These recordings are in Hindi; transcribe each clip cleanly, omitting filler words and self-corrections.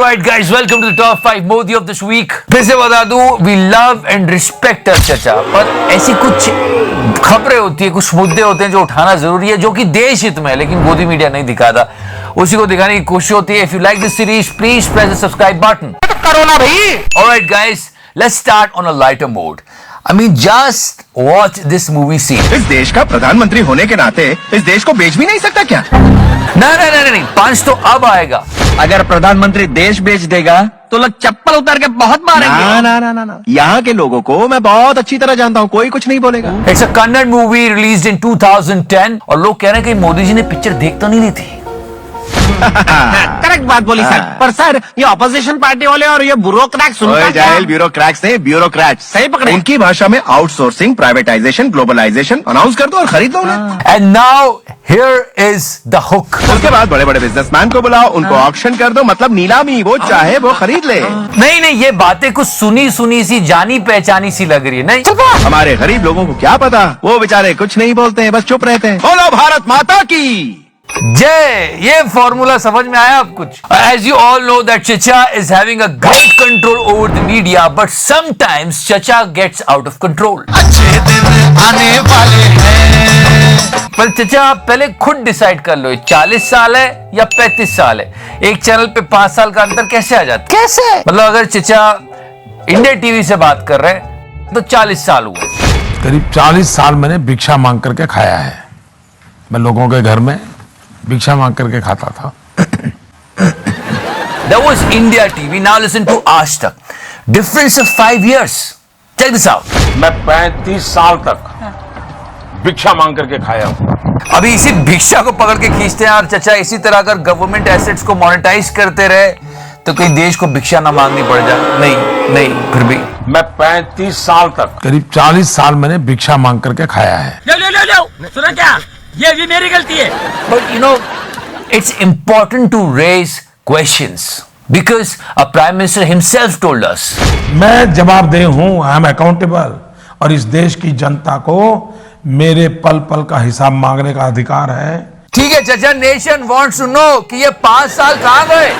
Alright guys, welcome to the top 5 Modi of this week. फिर से बता दूं, we love and respect our चचा, पर ऐसी कुछ खबरें होती है, कुछ मुद्दे होते हैं जो उठाना जरूरी है, जो कि देश हित में है, लेकिन मोदी मीडिया नहीं दिखाता। उसी को दिखाने की कोशिश होती है। If you like this series, please press the subscribe button. करो ना भाई। Alright guys, let's start on a lighter mode. I mean, just watch this movie scene. इस देश का प्रधानमंत्री होने के नाते इस देश को बेच भी नहीं सकता क्या? नहीं, पंच तो अब आएगा। अगर प्रधानमंत्री देश बेच देगा तो लोग चप्पल उतार के बहुत मारेंगे। ना। यहाँ के लोगों को मैं बहुत अच्छी तरह जानता हूँ, कोई कुछ नहीं बोलेगा। It's a Kannada movie released in 2010 और लोग कह रहे हैं कि मोदी जी ने पिक्चर देख तो नहीं ली थी। करेक्ट बात बोली सर, पर सर ये ऑपोजिशन पार्टी वाले और ये ब्यूरोक्रेट सुनता क्या? ब्यूरोक्रेट्स नहीं, ब्यूरोक्रेट्स। सही पकड़े। उनकी भाषा में आउटसोर्सिंग, प्राइवेटाइजेशन, ग्लोबलाइजेशन अनाउंस कर दो और खरीद लो उन्हें। And now here is the hook. उसके बाद बड़े बड़े बिजनेसमैन को बुलाओ, उनको ऑक्शन कर दो, मतलब नीलामी, वो चाहे वो खरीद ले। नहीं, ये बातें कुछ सुनी सी जानी पहचानी सी लग रही है। नहीं, हमारे गरीब लोगों को क्या पता, वो बेचारे कुछ नहीं बोलते हैं, बस चुप रहते हैं। बोलो भारत माता की जय। ये फॉर्मूला समझ में आया आप कुछ? As you all know that Chacha is having a great control over the media, but sometimes Chacha gets out of control. अच्छे दिन आने वाले हैं। पर चचा आप पहले खुद डिसाइड कर लो, 40 साल है या 35 साल है। एक चैनल पे 5 साल का अंतर कैसे आ जाता? कैसे? मतलब अगर चचा इंडिया टीवी से बात कर रहे हैं तो 40 साल हुआ। करीब 40 साल मैंने भिक्षा मांग करके खाया है। मैं लोगों के घर में भिक्षा मांग करके खाता था। That was India TV. Now listen to Aaj Tak. Difference of 5 years. Check this out. मैं 35 साल तक भिक्षा मांग करके खाया हूँ। अभी इसी भिक्षा को पकड़ के खींचते हैं। और चचा इसी तरह अगर गवर्नमेंट एसेट्स को मोनेटाइज करते रहे तो कहीं देश को भिक्षा ना मांगनी पड़ जाए। नहीं, फिर भी मैं 35 साल तक करीब 40 साल मैंने भिक्षा मांग करके खाया है। लो सुना क्या? ये भी मेरी गलती है। But you know, it's important to raise questions because a prime minister himself told us. मैं जवाबदेह हूँ, आई एम अकाउंटेबल, और इस देश की जनता को मेरे पल पल का हिसाब मांगने का अधिकार है। ठीक है चचा, नेशन wants to know कि ये 5 साल कहाँ गए?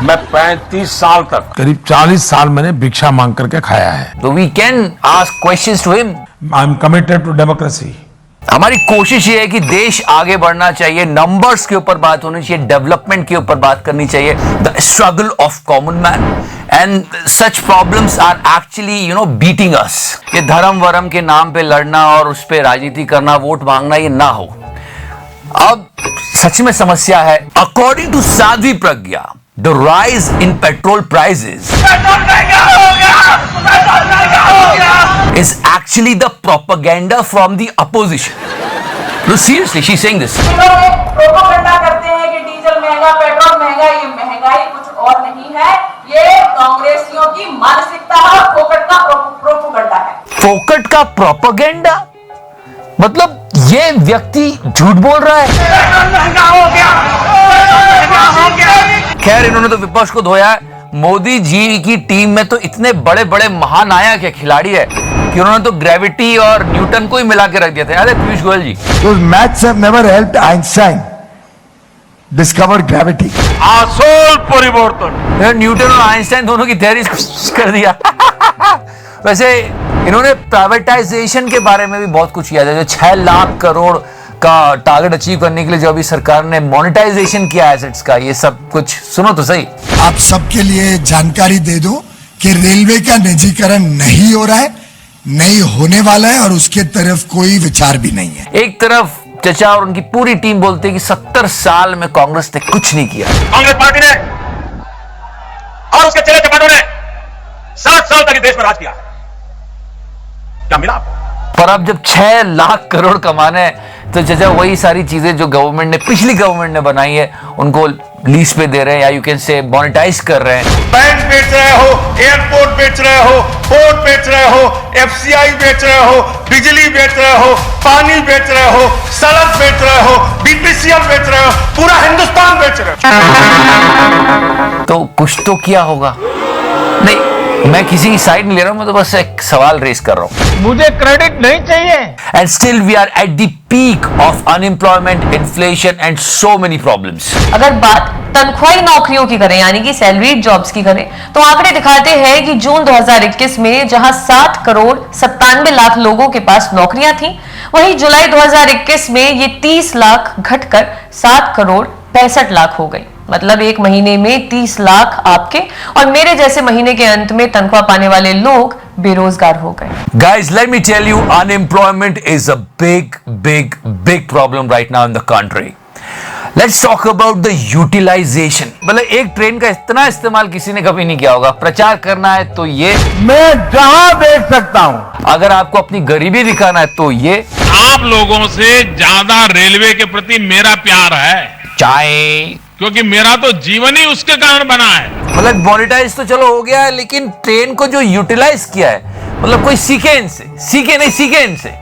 मैं 35 साल तक करीब 40 साल मैंने भिक्षा मांग करके खाया है। तो we can ask questions to him. I am committed to democracy. हमारी कोशिश ये है कि देश आगे बढ़ना चाहिए, नंबर्स के ऊपर बात होनी चाहिए, डेवलपमेंट के ऊपर बात करनी चाहिए, the struggle of common man, and such problems are actually beating us. ये धर्म वरम के नाम पे लड़ना और उस पे राजनीति करना, वोट मांगना, ये ना हो। अब सच में समस्या है। According to Sadhvi Pragya, the rise in petrol prices is actually the propaganda from the opposition. No, seriously, she's saying this. Propaganda करते हैं कि डीजल महंगा, पेट्रोल महंगा। ये महंगाई कुछ और नहीं है, ये कांग्रेसियों की मानसिकता है और फोकट का प्रोपेगेंडा है। फोकट का प्रोपेगेंडा मतलब ये व्यक्ति झूठ बोल रहा है। महंगा हो गया। खैर, इन्होंने तो विपक्ष को धोया है। मोदी जी की टीम में तो इतने बड़े बड़े महानायक है, खिलाड़ी है कि उन्होंने तो ग्रेविटी और न्यूटन को ही मिला के रख दिया था। अरे पीयूष गोयल जी, Those maths have never helped Einstein discover gravity. आसोल परिवर्तन। न्यूटन और आइंस्टाइन दोनों की थ्योरी कर दिया। वैसे इन्होंने प्राइवेटाइजेशन के बारे में भी बहुत कुछ किया था। जो 6 लाख करोड़ का टारगेट अचीव करने के लिए जो अभी सरकार ने मोनेटाइजेशन किया एसेट्स का, ये सब कुछ सुनो तो सही। आप सबके लिए जानकारी दे दूं कि रेलवे का निजीकरण नहीं हो रहा है, नहीं होने वाला है, और उसके तरफ कोई विचार भी नहीं है। एक तरफ चचा और उनकी पूरी टीम बोलते हैं कि 70 साल में कांग्रेस ने कुछ नहीं किया। कांग्रेस पार्टी ने और उसके चेले चपाटों ने 60 साल तक देश में राज किया। क्या मिला आपको? पर अब जब 6 लाख करोड़ कमाने हैं तो चचा वही सारी चीजें जो गवर्नमेंट ने, पिछली गवर्नमेंट ने बनाई है, उनको लीज पे दे रहे हैं, या यू कैन से मोनेटाइज कर रहे हैं। बैंक बेच रहे हो, एयरपोर्ट बेच रहे हो, पोर्ट बेच रहे हो, एफसीआई बेच रहे हो, बिजली बेच रहे हो, पानी बेच रहे हो, सड़क बेच रहे हो, बीपीसीएल बेच रहे हो, पूरा हिंदुस्तान बेच रहे हो। तो कुछ तो किया होगा। नहीं, मैं किसी की साइड नहीं ले रहा हूं, मैं तो बस एक सवाल रेस कर रहा हूं। मुझे क्रेडिट नहीं चाहिए। And still we are at the peak of unemployment, inflation and so many problems. अगर बात तनख्वाही नौकरियों की करें, यानी कि सैलरीड जॉब्स की करें, तो आंकड़े दिखाते हैं कि जून 2021 में जहां 7 करोड़ 97 लाख लोगों के पास नौकरियां थीं, वहीं जुलाई 2021 में ये 30 लाख घटकर 7 करोड़ 65 लाख हो गई। मतलब एक महीने में 30 लाख आपके और मेरे जैसे महीने के अंत में तनख्वाह पाने वाले लोग बेरोजगार हो गए। Guys, let me tell you, unemployment is a big problem right now in the country. Let's talk about the utilization. मतलब एक ट्रेन का इतना इस्तेमाल किसी ने कभी नहीं किया होगा। प्रचार करना है तो ये, मैं जहां देख सकता हूं। अगर आपको अपनी गरीबी दिखाना है तो ये, आप लोगों से ज्यादा रेलवे के प्रति मेरा प्यार है, चाय, क्योंकि मेरा तो जीवन ही उसके कारण बना है। मतलब मोनेटाइज तो चलो हो गया है, लेकिन ट्रेन को जो यूटिलाइज किया है, मतलब कोई सीखे इनसे, सीखे इनसे।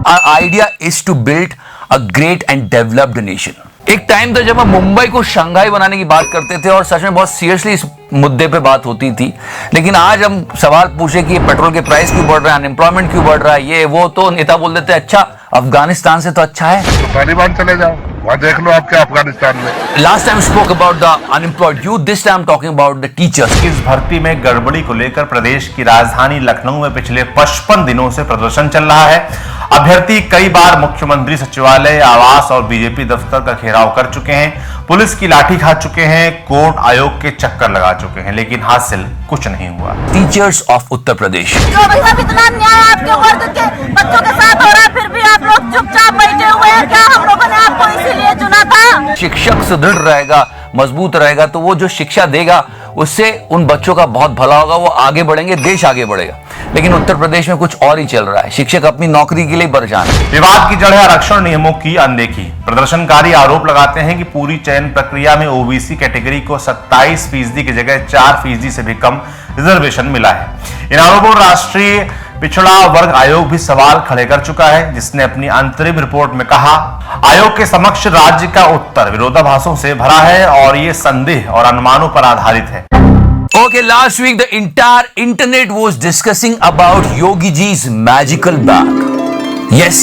Our idea is to build a great and developed nation. एक टाइम था जब हम मुंबई को शंघाई बनाने की बात करते थे और सच में बहुत सीरियसली इस मुद्दे पे बात होती थी, लेकिन आज हम सवाल पूछे कि पेट्रोल के प्राइस क्यों बढ़ रहा है, अनएम्प्लॉयमेंट क्यों बढ़ रहा है, ये वो, तो नेता बोल देते अच्छा अफगानिस्तान से तो अच्छा है। तो तालिबान चले जाओ, वहां देख लो आपके अफगानिस्तान में। Last time spoke about the unemployed youth, this time talking about the teachers. इस भर्ती में गड़बड़ी को लेकर प्रदेश की राजधानी लखनऊ में पिछले 55 दिनों से प्रदर्शन चल रहा है। अभ्यर्थी कई बार मुख्यमंत्री सचिवालय, आवास और बीजेपी दफ्तर का घेराव कर चुके हैं, पुलिस की लाठी खा चुके हैं, कोर्ट आयोग के चक्कर लगा चुके हैं, लेकिन हासिल कुछ नहीं हुआ। टीचर्स ऑफ उत्तर प्रदेश, जो भैया इतना अन्याय आपके वर्ग के बच्चों के साथ हो रहा है, फिर भी आप लोग चुपचाप बैठे हुए हैं। क्या हम लोगों ने आपको इसीलिए चुना था? शिक्षक सुदृढ़ रहेगा, मजबूत रहेगा, तो वो जो शिक्षा देगा उससे उन बच्चों का बहुत भला होगा, वो आगे बढ़ेंगे, देश आगे बढ़ेगा। लेकिन उत्तर प्रदेश में कुछ और ही चल रहा है, शिक्षक अपनी नौकरी के लिए परेशान है। विवाद की जड़ है आरक्षण नियमों की अनदेखी। प्रदर्शनकारी आरोप लगाते हैं कि पूरी चयन प्रक्रिया में ओबीसी कैटेगरी को 27% की जगह 4% से भी कम रिजर्वेशन मिला है। इन आरोपों पर राष्ट्रीय पिछड़ा वर्ग आयोग भी सवाल खड़े कर चुका है, जिसने अपनी अंतरिम रिपोर्ट में कहा, आयोग के समक्ष राज्य का उत्तर विरोधाभासों से भरा है और ये संदेह और अनुमानों पर आधारित है। Okay, last week the entire internet was discussing about Yogi Ji's magical bag. Yes,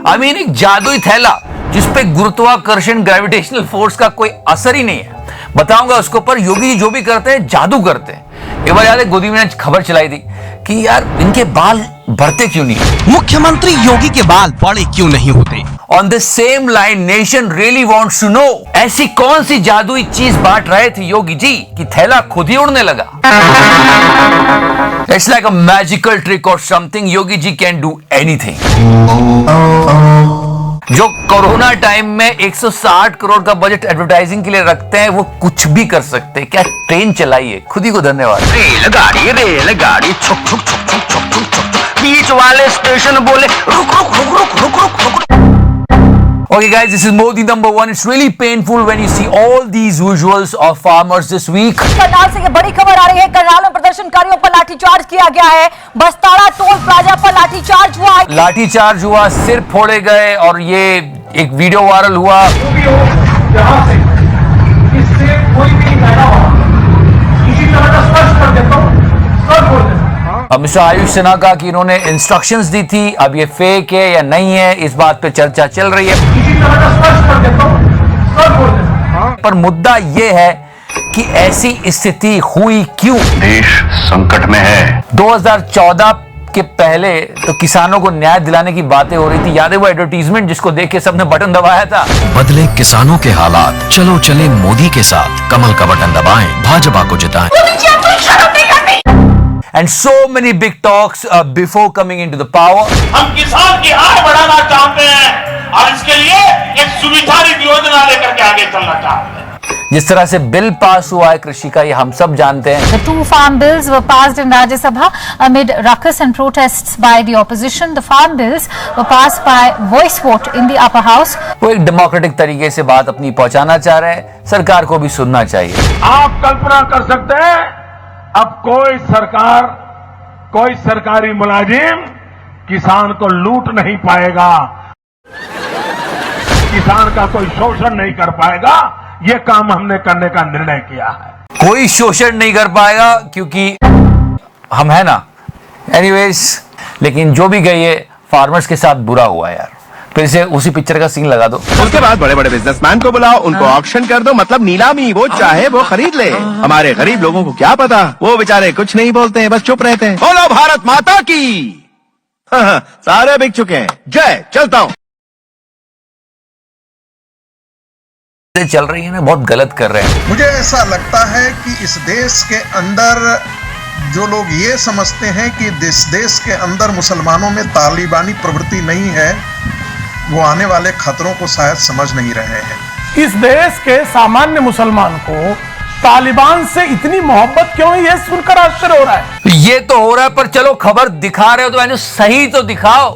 I mean एक जादुई थैला जिसपे गुरुत्वाकर्षण ग्रेविटेशनल फोर्स का कोई असर ही नहीं है। बताऊंगा उसको, पर योगी जी जो भी करते हैं जादू करते हैं। एक बार याद है गोदी में खबर चलाई थी कि यार इनके बाल बढ़ते क्यों नहीं, मुख्यमंत्री योगी के बाल बड़े क्यों नहीं होते। On the same line nation really wants to know, ऐसी कौन सी जादुई चीज बांट रहे थे योगी जी कि थैला खुद ही उड़ने लगा। It's like a magical trick और something, Yogi ji can do anything. जो कोरोना टाइम में 160 करोड़ का बजट एडवर्टाइजिंग के लिए रखते हैं, वो कुछ भी कर सकते हैं। क्या ट्रेन चलाई है, खुद ही को धन्यवाद। रेलगाड़ी छुक छुक छुक छुक छुक छुक छुक, बीच वाले स्टेशन बोले रुक रुक रुक रुक रुक रुक रुक। Okay guys, this is Modi #1. It's really painful when you see all these visuals of farmers this week. Karnal से ये बड़ी खबर आ रही है। करनाल में प्रदर्शनकारियों पर लाठीचार्ज किया गया है। बस्ताड़ा टोल प्लाजा पर लाठीचार्ज हुआ। लाठीचार्ज हुआ, सिर फोड़े गए और ये एक वीडियो वायरल हुआ। अब मिस्टर आयुष सिन्हा का कि इन्होंने इंस्ट्रक्शंस दी थी, अब ये फेक है या नहीं है, इस बात पे चर्चा चल रही है। पर मुद्दा ये है कि ऐसी स्थिति हुई क्यों। देश संकट में है। 2014 के पहले तो किसानों को न्याय दिलाने की बातें हो रही थी। याद है वो एडवर्टीजमेंट जिसको देख के सबने बटन दबाया था। बदले किसानों के हालात, चलो चले मोदी के साथ, कमल का बटन दबाएं, भाजपा को जिताएं। And so many big talks before coming into the power. हम किसान की आय बढ़ाना चाहते हैं और इसके लिए एक सुविधारित योजना लेकर के आगे चलना चाहते हैं। जिस तरह से बिल पास हुआ है कृषि का, ये हम सब जानते हैं। The 2 farm bills were passed in Rajya Sabha amid ruckus and protests by the opposition. The farm bills were passed by voice vote in the upper house. वो एक डेमोक्रेटिक तरीके से बात अपनी पहुंचाना चाह रहे हैं, सरकार को भी सुनना चाहिए। आप कल्पना कर सकते हैं, अब कोई सरकार, कोई सरकारी मुलाजिम किसान को लूट नहीं पाएगा, किसान का कोई शोषण नहीं कर पाएगा। ये काम हमने करने का निर्णय किया है। कोई शोषण नहीं कर पाएगा, क्योंकि हम है ना। एनीवेज, लेकिन जो भी गई है फार्मर्स के साथ बुरा हुआ यार। फिर से उसी पिक्चर का सीन लगा दो। उसके बाद बड़े बड़े बिजनेसमैन को बुलाओ, उनको ऑक्शन कर दो, मतलब नीलामी, वो चाहे वो खरीद ले। हमारे गरीब लोगों को क्या पता, वो बेचारे कुछ नहीं बोलते हैं, बस चुप रहते हैं। बोलो भारत माता की। हाँ, सारे बिक चुके हैं। जय, चलता हूँ। चल रही है ना, बहुत गलत कर रहे हैं। मुझे ऐसा लगता है कि इस देश के अंदर जो लोग ये समझते हैं कि इस देश के अंदर मुसलमानों में तालिबानी प्रवृत्ति नहीं है, वो आने वाले खतरों को शायद समझ नहीं रहे हैं। इस देश के सामान्य मुसलमान को तालिबान से इतनी मोहब्बत क्यों है, ये सुनकर आश्चर्य हो रहा है। ये तो हो रहा है, पर चलो खबर दिखा रहे हो तो मैंने सही तो दिखाओ।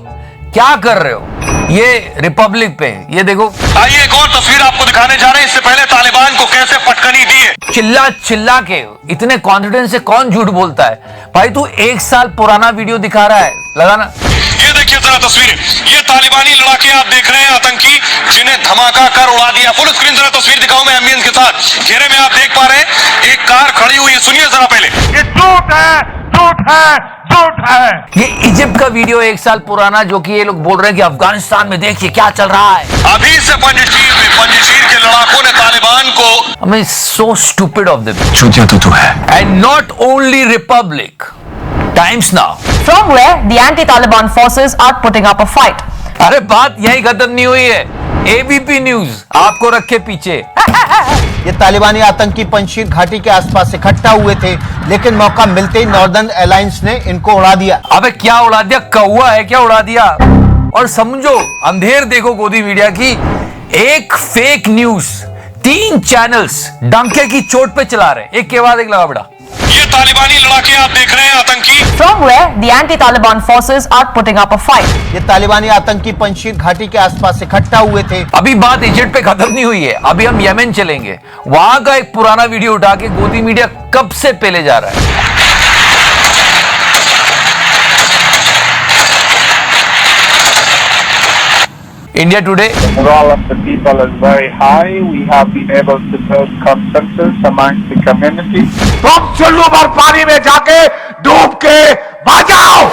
क्या कर रहे हो? ये रिपब्लिक पे ये देखो। आइए एक और तस्वीर आपको दिखाने जा रहे हैं। इससे पहले तालिबान को कैसे पटकनी दी है। चिल्ला चिल्ला के इतने कॉन्फिडेंस से कौन झूठ बोलता है भाई? तू 1 साल पुराना वीडियो दिखा रहा है, लगाना। ये देखिए जरा तस्वीरें, ये तालिबानी लड़ाके आप देख रहे हैं, आतंकी जिन्हें धमाका कर उड़ा दिया। फुल स्क्रीन जरा तस्वीर दिखाऊं मैं एम्बियंस के साथ। घेरे में आप देख पा रहे हैं एक कार खड़ी हुई है, सुनिए जरा पहले। ये झूठ है, झूठ है, झूठ है। ये इजिप्ट का वीडियो 1 साल पुराना, जो कि ये लोग बोल रहे हैं कि अफगानिस्तान में देखिए क्या चल रहा है। अभी से पंजशीर के लड़ाकों ने तालिबान को I mean, so stupid of them. चूतिया तो है। And not only Republic, Times Now. From where the anti-Taliban forces are putting up a fight. अरे बात यही खत्म नहीं हुई है। ABP न्यूज आपको रखे पीछे। ये तालिबानी आतंकी पंजशीर घाटी के आसपास इकट्ठा हुए थे, लेकिन मौका मिलते ही नॉर्दर्न अलायंस ने इनको उड़ा दिया। अबे क्या उड़ा दिया? कौवा है क्या उड़ा दिया? और समझो, अंधेर देखो गोदी मीडिया की, एक फेक न्यूज 3 चैनल्स डंके की चोट पे चला रहे, एक के बाद एक लगा बेटा। ये तालिबानी लड़ाके आप देख रहे हैं, आतंकी From where the anti-Taliban forces are putting up a fight. ये तालिबानी आतंकी पंजशीर घाटी के आसपास इकट्ठा हुए थे। अभी बात इजिप्ट पे खत्म नहीं हुई है, अभी हम यमन चलेंगे। वहां का एक पुराना वीडियो उठा के गोदी मीडिया कब से पहले जा रहा है। India today. The morale of the people is very high. We have been able to build consensus amongst the community. तुम चुल्लू भर पानी में जाके डूब के मर जाओ।